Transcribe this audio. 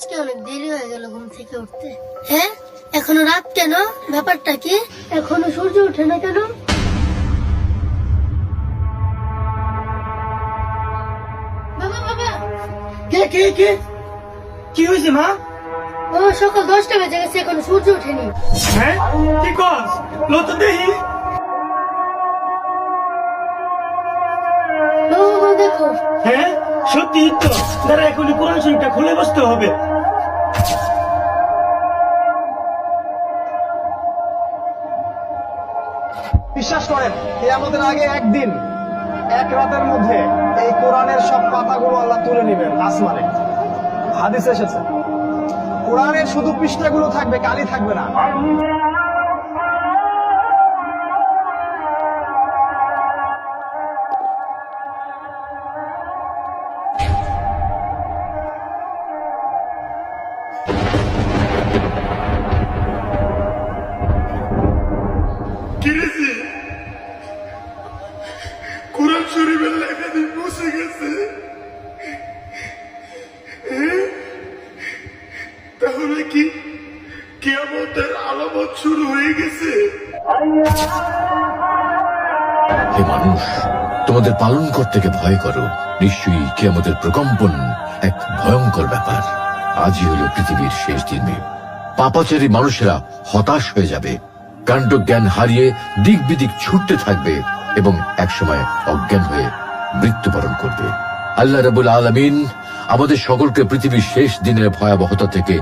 আজকে অনেক দেরি হয়ে গেল ঘুম থেকে উঠতে। হ্যাঁ, এখনো রাত কেন? ব্যাপারটা কি? এখনো সূর্য ওঠে না কেন? বাবা বাবা, কে কে কে কি হয়েছে মা? ও সকাল 10টা বেজে গেছে, এখনো সূর্য ওঠেনি। হ্যাঁ কি কস? লত দেহি। বাবা দেখো। হ্যাঁ সত্যি তো, তারা এখনই কোরআন শরীফটা খুলে বসতে হবে। বিশ্বাস করেন কিয়ামতের আগে একদিন এক রাতের মধ্যে এই কোরআনের সব পাতাগুলো আল্লাহ তুলে নেবেন আসমানে। হাদিস এসেছে কোরআনের শুধু পৃষ্ঠাগুলো থাকবে, কালি থাকবে না। কোরআন শরীফের লেখা দিন বসে গেছে। তাহলে কি কিয়ামতের আলামত শুরু হয়ে গেছে? হে মানুষ, তোমাদের পালন করতে ভয় করো। নিশ্চয়ই কিয়ামতের প্রকম্পন এক ভয়ঙ্কর ব্যাপার। আজই হলো পৃথিবীর শেষ দিনে। পাপাচারী মানুষেরা হতাশ হয়ে যাবে, কাণ্ড জ্ঞান হারিয়ে দিক বিদিক ছুটতে থাকবে এবং একসময় অজ্ঞান হয়ে মৃত্যুবরণ করবে। আল্লাহ রাব্বুল আলামিন আমাদের সকলকে পৃথিবীর শেষ দিনের ভয়াবহতা থেকে